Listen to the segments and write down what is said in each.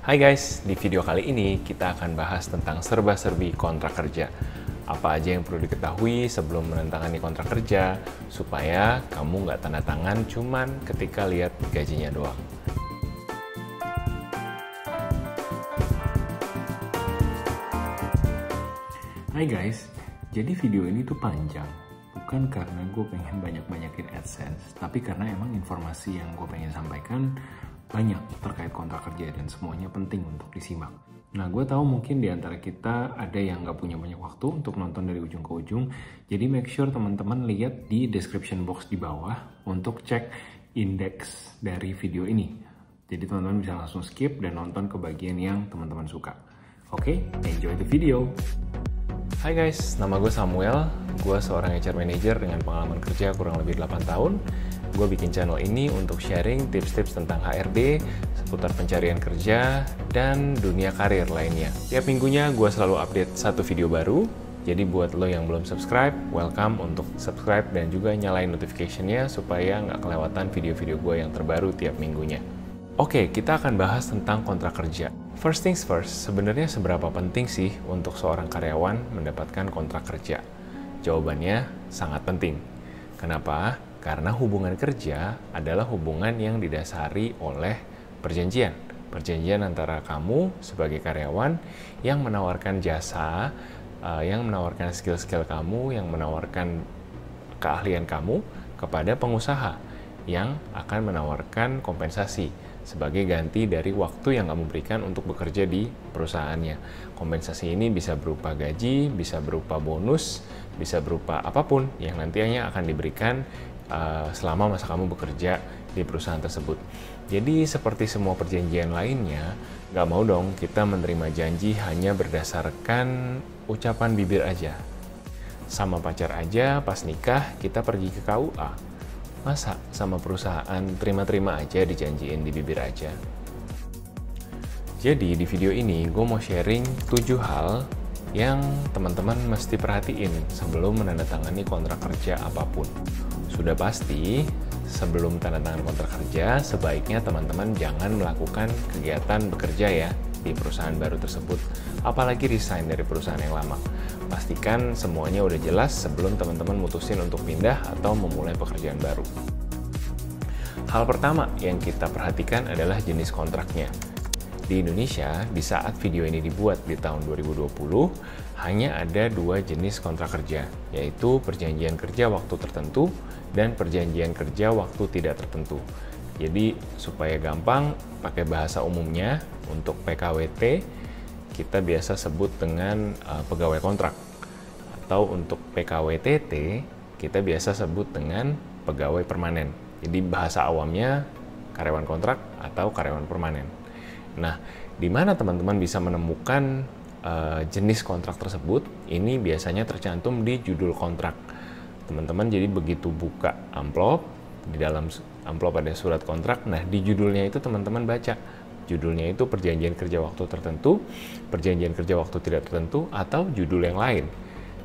Hai guys, di video kali ini kita akan bahas tentang serba-serbi kontrak kerja. Apa aja yang perlu diketahui sebelum menandatangani kontrak kerja, supaya kamu nggak tanda tangan cuman ketika lihat gajinya doang. Hai guys, jadi video ini tuh panjang. Bukan karena gue pengen banyak-banyakin AdSense, tapi karena emang informasi yang gue pengen sampaikan banyak terkait kontrak kerja dan semuanya penting untuk disimak. Nah, gue tahu mungkin di antara kita ada yang nggak punya banyak waktu untuk nonton dari ujung ke ujung, jadi make sure teman-teman lihat di description box di bawah untuk cek indeks dari video ini. Jadi teman-teman bisa langsung skip dan nonton ke bagian yang teman-teman suka. Oke, enjoy the video! Hai guys, nama gue Samuel. Gue seorang HR manager dengan pengalaman kerja kurang lebih 8 tahun. Gue bikin channel ini untuk sharing tips-tips tentang HRD, seputar pencarian kerja, dan dunia karir lainnya. Tiap minggunya gue selalu update satu video baru. Jadi buat lo yang belum subscribe, welcome untuk subscribe dan juga nyalain notification-nya supaya nggak kelewatan video-video gue yang terbaru tiap minggunya. Oke, kita akan bahas tentang kontrak kerja. First things first, sebenarnya seberapa penting sih untuk seorang karyawan mendapatkan kontrak kerja? Jawabannya sangat penting. Kenapa? Karena hubungan kerja adalah hubungan yang didasari oleh perjanjian. Perjanjian antara kamu sebagai karyawan yang menawarkan jasa, yang menawarkan skill-skill kamu, yang menawarkan keahlian kamu kepada pengusaha yang akan menawarkan kompensasi sebagai ganti dari waktu yang kamu berikan untuk bekerja di perusahaannya. Kompensasi ini bisa berupa gaji, bisa berupa bonus, bisa berupa apapun yang nantinya akan diberikan selama masa kamu bekerja di perusahaan tersebut. Jadi seperti semua perjanjian lainnya, nggak mau dong kita menerima janji hanya berdasarkan ucapan bibir aja. Sama pacar aja pas nikah kita pergi ke KUA. Masa sama perusahaan terima-terima aja dijanjiin di bibir aja? Jadi di video ini gue mau sharing 7 hal yang teman-teman mesti perhatiin sebelum menandatangani kontrak kerja apapun. Sudah pasti, sebelum tanda tangan kontrak kerja, sebaiknya teman-teman jangan melakukan kegiatan bekerja ya di perusahaan baru tersebut, apalagi resign dari perusahaan yang lama. Pastikan semuanya udah jelas sebelum teman-teman mutusin untuk pindah atau memulai pekerjaan baru. Hal pertama yang kita perhatikan adalah jenis kontraknya. Di Indonesia, di saat video ini dibuat di tahun 2020, hanya ada 2 jenis kontrak kerja, yaitu perjanjian kerja waktu tertentu dan perjanjian kerja waktu tidak tertentu. Jadi, supaya gampang, pakai bahasa umumnya, untuk PKWT, kita biasa sebut dengan pegawai kontrak. Atau untuk PKWTT, kita biasa sebut dengan pegawai permanen. Jadi bahasa awamnya karyawan kontrak atau karyawan permanen. Nah, di mana teman-teman bisa menemukan jenis kontrak tersebut? Ini biasanya tercantum di judul kontrak. Teman-teman jadi begitu buka amplop, di dalam amplop ada surat kontrak. Nah, di judulnya itu teman-teman baca. Judulnya itu perjanjian kerja waktu tertentu, perjanjian kerja waktu tidak tertentu, atau judul yang lain.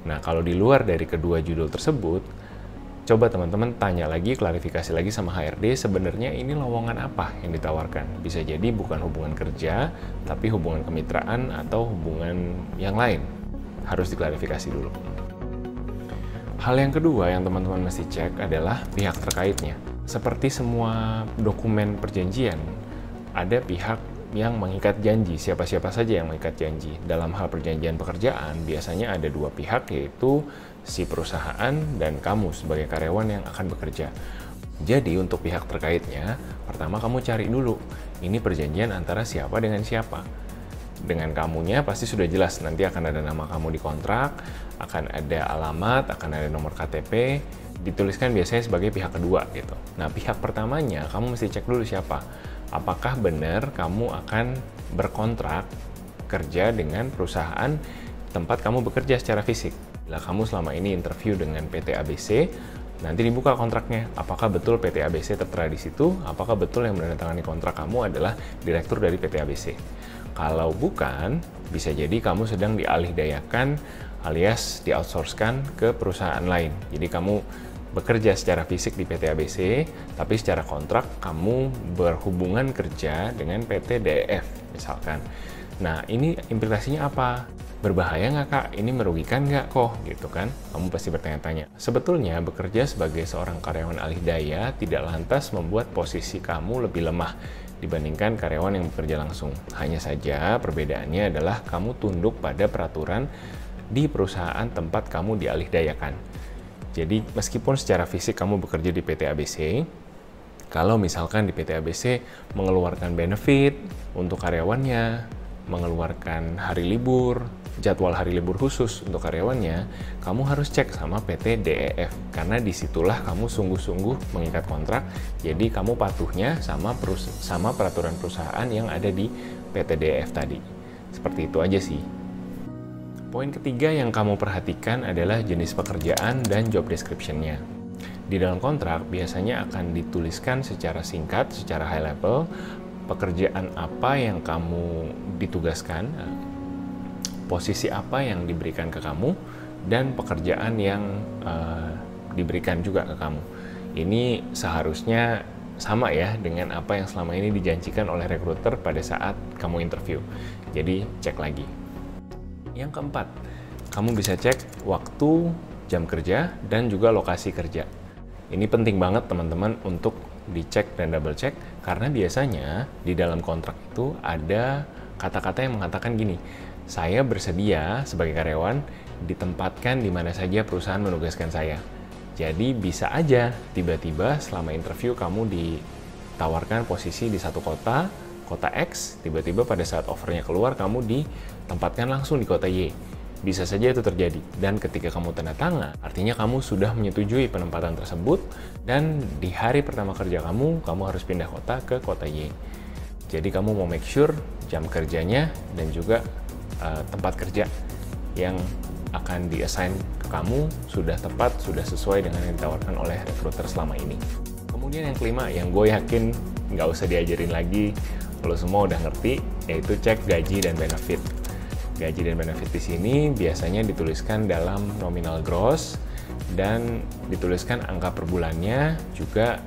Nah, kalau di luar dari kedua judul tersebut, coba teman-teman tanya lagi, klarifikasi lagi sama HRD, sebenarnya ini lowongan apa yang ditawarkan. Bisa jadi bukan hubungan kerja, tapi hubungan kemitraan atau hubungan yang lain. Harus diklarifikasi dulu. Hal yang kedua yang teman-teman mesti cek adalah pihak terkaitnya. Seperti semua dokumen perjanjian, ada pihak yang mengikat janji, siapa-siapa saja yang mengikat janji. Dalam hal perjanjian pekerjaan, biasanya ada 2 pihak, yaitu si perusahaan dan kamu sebagai karyawan yang akan bekerja. Jadi untuk pihak terkaitnya, pertama kamu cari dulu, ini perjanjian antara siapa dengan siapa. Dengan kamunya pasti sudah jelas, nanti akan ada nama kamu di kontrak, akan ada alamat, akan ada nomor KTP, dituliskan biasanya sebagai pihak kedua gitu. Nah, pihak pertamanya kamu mesti cek dulu siapa. Apakah benar kamu akan berkontrak kerja dengan perusahaan tempat kamu bekerja secara fisik? Bila kamu selama ini interview dengan PT ABC, nanti dibuka kontraknya. Apakah betul PT ABC tertera di situ? Apakah betul yang menandatangani kontrak kamu adalah direktur dari PT ABC? Kalau bukan, bisa jadi kamu sedang dialihdayakan alias di-outsource-kan ke perusahaan lain. Jadi kamu bekerja secara fisik di PT ABC, tapi secara kontrak kamu berhubungan kerja dengan PT DEF misalkan. Nah, ini implikasinya apa? Berbahaya nggak Kak? Ini merugikan nggak kok? Gitu kan? Kamu pasti bertanya-tanya. Sebetulnya bekerja sebagai seorang karyawan alih daya tidak lantas membuat posisi kamu lebih lemah dibandingkan karyawan yang bekerja langsung. Hanya saja perbedaannya adalah kamu tunduk pada peraturan di perusahaan tempat kamu dialihdayakan. Jadi meskipun secara fisik kamu bekerja di PT ABC, kalau misalkan di PT ABC mengeluarkan benefit untuk karyawannya, mengeluarkan hari libur, jadwal hari libur khusus untuk karyawannya, kamu harus cek sama PT DEF karena disitulah kamu sungguh-sungguh mengikat kontrak. Jadi kamu patuhnya sama peraturan perusahaan yang ada di PT DEF tadi. Seperti itu aja sih. Poin ketiga yang kamu perhatikan adalah jenis pekerjaan dan job description-nya. Di dalam kontrak biasanya akan dituliskan secara singkat, secara high level, pekerjaan apa yang kamu ditugaskan, posisi apa yang diberikan ke kamu, dan pekerjaan yang diberikan juga ke kamu. Ini seharusnya sama ya dengan apa yang selama ini dijanjikan oleh rekruter pada saat kamu interview. Jadi cek lagi. Yang keempat, kamu bisa cek waktu, jam kerja, dan juga lokasi kerja. Ini penting banget teman-teman untuk dicek dan double check karena biasanya di dalam kontrak itu ada kata-kata yang mengatakan gini, saya bersedia sebagai karyawan ditempatkan di mana saja perusahaan menugaskan saya. Jadi bisa aja tiba-tiba selama interview kamu ditawarkan posisi di satu kota X, tiba-tiba pada saat offernya keluar kamu ditempatkan langsung di kota Y. Bisa saja itu terjadi. Dan ketika kamu tanda tangan, artinya kamu sudah menyetujui penempatan tersebut dan di hari pertama kerja kamu harus pindah kota ke kota Y. Jadi kamu mau make sure jam kerjanya dan juga tempat kerja yang akan di-assign ke kamu sudah tepat, sudah sesuai dengan yang ditawarkan oleh recruiter selama ini. Kemudian yang kelima, yang gue yakin nggak usah diajarin lagi, kalau semua udah ngerti, yaitu cek gaji dan benefit. Gaji dan benefit di sini biasanya dituliskan dalam nominal gross dan dituliskan angka per bulannya, juga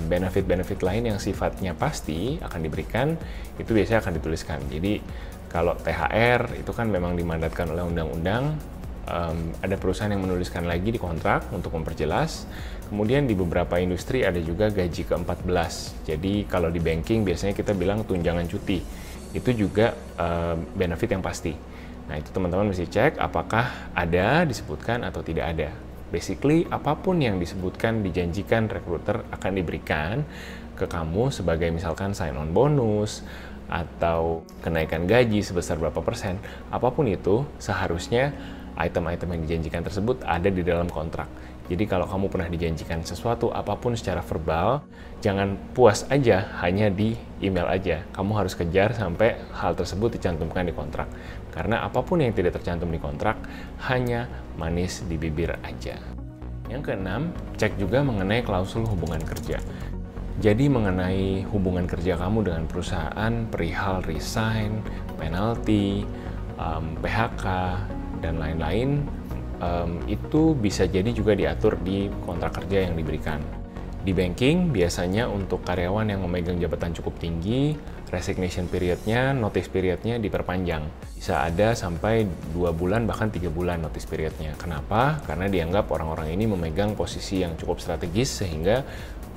benefit-benefit lain yang sifatnya pasti akan diberikan, itu biasanya akan dituliskan. Jadi kalau THR itu kan memang dimandatkan oleh undang-undang, ada perusahaan yang menuliskan lagi di kontrak untuk memperjelas. Kemudian di beberapa industri ada juga gaji ke-14. Jadi kalau di banking biasanya kita bilang tunjangan cuti. Itu juga benefit yang pasti. Nah itu teman-teman mesti cek apakah ada disebutkan atau tidak ada. Basically apapun yang disebutkan dijanjikan recruiter akan diberikan ke kamu sebagai misalkan sign-on bonus atau kenaikan gaji sebesar berapa persen. Apapun itu seharusnya item-item yang dijanjikan tersebut ada di dalam kontrak. Jadi kalau kamu pernah dijanjikan sesuatu apapun secara verbal, jangan puas aja hanya di email aja. Kamu harus kejar sampai hal tersebut dicantumkan di kontrak. Karena apapun yang tidak tercantum di kontrak hanya manis di bibir aja. Yang keenam, cek juga mengenai klausul hubungan kerja. Jadi mengenai hubungan kerja kamu dengan perusahaan, perihal resign, penalti, PHK, dan lain-lain, itu bisa jadi juga diatur di kontrak kerja yang diberikan. Di banking, biasanya untuk karyawan yang memegang jabatan cukup tinggi, resignation periodnya, notice periodnya diperpanjang. Bisa ada sampai 2 bulan, bahkan 3 bulan notice periodnya. Kenapa? Karena dianggap orang-orang ini memegang posisi yang cukup strategis, sehingga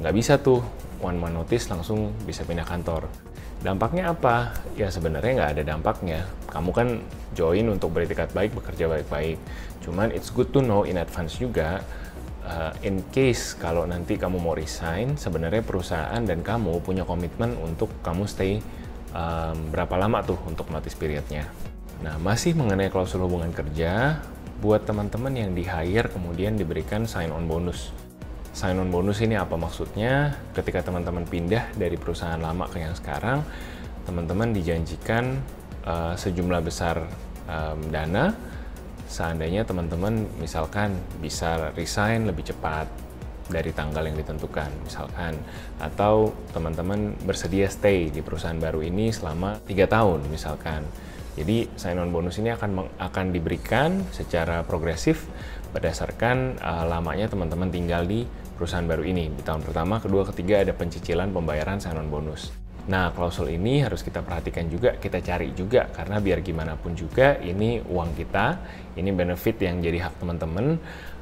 nggak bisa tuh one man notice langsung bisa pindah kantor. Dampaknya apa? Ya sebenarnya nggak ada dampaknya. Kamu kan join untuk beretikat baik, bekerja baik-baik. Cuman it's good to know in advance juga, in case kalau nanti kamu mau resign, sebenarnya perusahaan dan kamu punya komitmen untuk kamu stay berapa lama tuh untuk notice periodnya. Nah, masih mengenai klausul hubungan kerja, buat teman-teman yang di-hire kemudian diberikan sign-on bonus. Sign-on bonus ini apa maksudnya? Ketika teman-teman pindah dari perusahaan lama ke yang sekarang, teman-teman dijanjikan sejumlah besar dana, seandainya teman-teman misalkan bisa resign lebih cepat dari tanggal yang ditentukan misalkan, atau teman-teman bersedia stay di perusahaan baru ini selama 3 tahun misalkan. Jadi sign-on bonus ini akan diberikan secara progresif berdasarkan lamanya teman-teman tinggal di perusahaan baru ini. Di tahun pertama, kedua, ketiga ada pencicilan pembayaran sign-on bonus. Nah, klausul ini harus kita perhatikan juga, kita cari juga, karena biar gimana pun juga ini uang kita, ini benefit yang jadi hak teman-teman,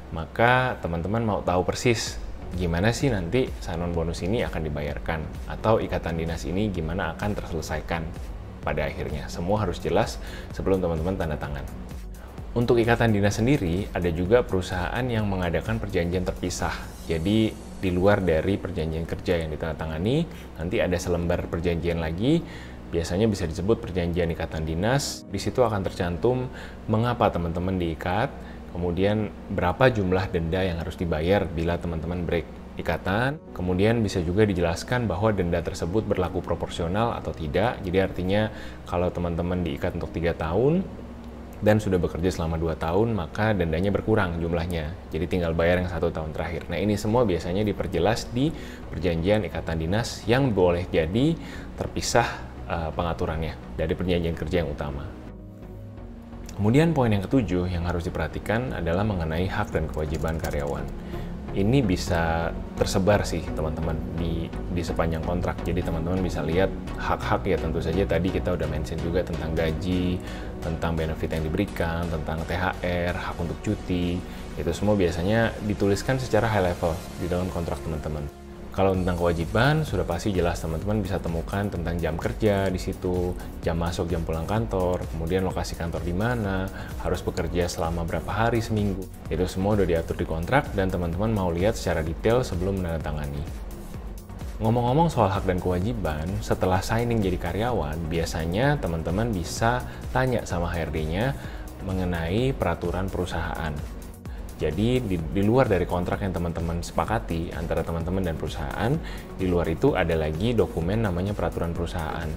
maka teman-teman mau tahu persis gimana sih nanti sign-on bonus ini akan dibayarkan, atau ikatan dinas ini gimana akan terselesaikan pada akhirnya. Semua harus jelas sebelum teman-teman tanda tangan. Untuk ikatan dinas sendiri, ada juga perusahaan yang mengadakan perjanjian terpisah. Jadi, di luar dari perjanjian kerja yang ditandatangani, nanti ada selembar perjanjian lagi, biasanya bisa disebut perjanjian ikatan dinas. Di situ akan tercantum mengapa teman-teman diikat, kemudian berapa jumlah denda yang harus dibayar bila teman-teman break ikatan. Kemudian bisa juga dijelaskan bahwa denda tersebut berlaku proporsional atau tidak. Jadi artinya kalau teman-teman diikat untuk 3 tahun, dan sudah bekerja selama 2 tahun, maka dendanya berkurang jumlahnya. Jadi tinggal bayar yang 1 tahun terakhir. Nah, ini semua biasanya diperjelas di perjanjian ikatan dinas yang boleh jadi terpisah pengaturannya dari perjanjian kerja yang utama. Kemudian poin yang ketujuh yang harus diperhatikan adalah mengenai hak dan kewajiban karyawan. Ini bisa tersebar sih teman-teman di sepanjang kontrak. Jadi teman-teman bisa lihat hak-hak, ya tentu saja tadi kita udah mention juga tentang gaji, tentang benefit yang diberikan, tentang THR, hak untuk cuti. Itu semua biasanya dituliskan secara high level di dalam kontrak teman-teman. Kalau tentang kewajiban, sudah pasti jelas teman-teman bisa temukan tentang jam kerja di situ, jam masuk, jam pulang kantor, kemudian lokasi kantor di mana, harus bekerja selama berapa hari seminggu. Itu semua udah diatur di kontrak dan teman-teman mau lihat secara detail sebelum menandatangani. Ngomong-ngomong soal hak dan kewajiban, setelah signing jadi karyawan, biasanya teman-teman bisa tanya sama HRD-nya mengenai peraturan perusahaan. Jadi di luar dari kontrak yang teman-teman sepakati antara teman-teman dan perusahaan, di luar itu ada lagi dokumen namanya peraturan perusahaan.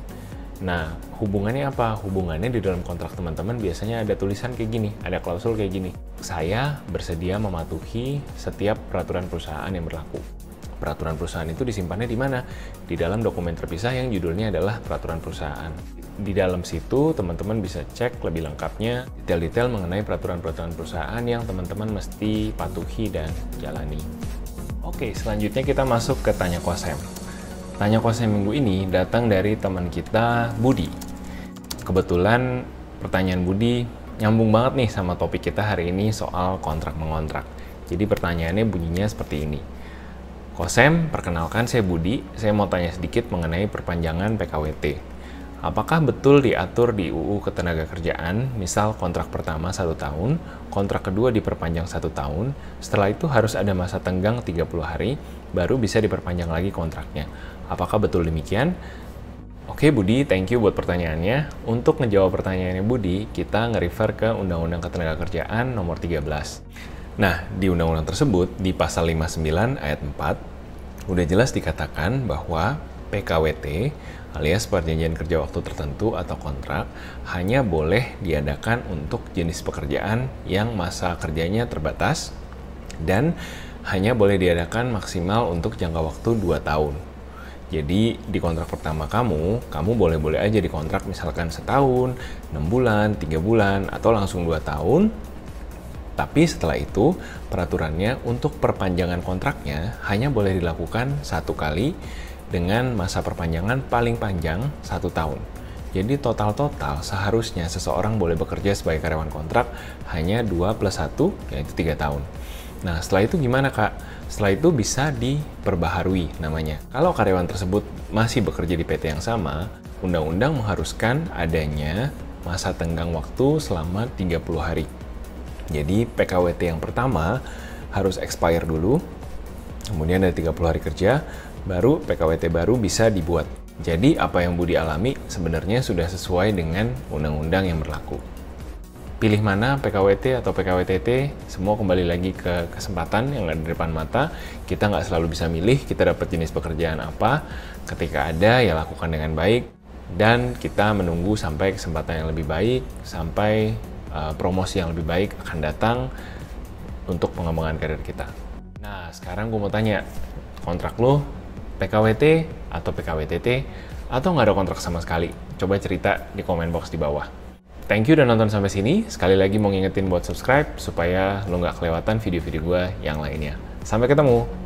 Nah, hubungannya apa? Hubungannya di dalam kontrak teman-teman biasanya ada tulisan kayak gini, ada klausul kayak gini. Saya bersedia mematuhi setiap peraturan perusahaan yang berlaku. Peraturan perusahaan itu disimpannya di mana? Di dalam dokumen terpisah yang judulnya adalah peraturan perusahaan. Di dalam situ teman-teman bisa cek lebih lengkapnya detail-detail mengenai peraturan-peraturan perusahaan yang teman-teman mesti patuhi dan jalani. Oke, selanjutnya kita masuk ke Tanya Kosem. Tanya Kosem minggu ini datang dari teman kita, Budi. Kebetulan pertanyaan Budi nyambung banget nih sama topik kita hari ini soal kontrak-mengontrak. Jadi pertanyaannya bunyinya seperti ini. Kosem, perkenalkan saya Budi, saya mau tanya sedikit mengenai perpanjangan PKWT. Apakah betul diatur di UU Ketenagakerjaan, misal kontrak pertama 1 tahun, kontrak kedua diperpanjang 1 tahun, setelah itu harus ada masa tenggang 30 hari, baru bisa diperpanjang lagi kontraknya. Apakah betul demikian? Oke Budi, thank you buat pertanyaannya. Untuk ngejawab pertanyaannya Budi, kita nge-refer ke Undang-Undang Ketenagakerjaan nomor 13. Nah, di undang-undang tersebut, di pasal 59 ayat 4, udah jelas dikatakan bahwa PKWT alias perjanjian kerja waktu tertentu atau kontrak hanya boleh diadakan untuk jenis pekerjaan yang masa kerjanya terbatas dan hanya boleh diadakan maksimal untuk jangka waktu 2 tahun. Jadi di kontrak pertama kamu boleh-boleh aja dikontrak misalkan setahun, 6 bulan, 3 bulan, atau langsung 2 tahun. Tapi setelah itu peraturannya untuk perpanjangan kontraknya hanya boleh dilakukan 1 kali dengan masa perpanjangan paling panjang 1 tahun. Jadi total-total seharusnya seseorang boleh bekerja sebagai karyawan kontrak hanya 2 + 1, yaitu 3 tahun. Nah, setelah itu gimana Kak? Setelah itu bisa diperbaharui namanya. Kalau karyawan tersebut masih bekerja di PT yang sama, undang-undang mengharuskan adanya masa tenggang waktu selama 30 hari. Jadi PKWT yang pertama harus expire dulu, kemudian ada 30 hari kerja, baru PKWT baru bisa dibuat. Jadi apa yang Budi alami sebenarnya sudah sesuai dengan undang-undang yang berlaku. Pilih mana PKWT atau PKWTT, semua kembali lagi ke kesempatan yang ada di depan mata. Kita nggak selalu bisa milih, kita dapat jenis pekerjaan apa. Ketika ada, ya lakukan dengan baik. Dan kita menunggu sampai kesempatan yang lebih baik, sampai promosi yang lebih baik akan datang untuk pengembangan karir kita. Nah, sekarang gue mau tanya, kontrak lo PKWT atau PKWTT atau nggak ada kontrak sama sekali? Coba cerita di komen box di bawah. Thank you udah nonton sampai sini. Sekali lagi mau ngingetin buat subscribe supaya lo nggak kelewatan video-video gue yang lainnya. Sampai ketemu!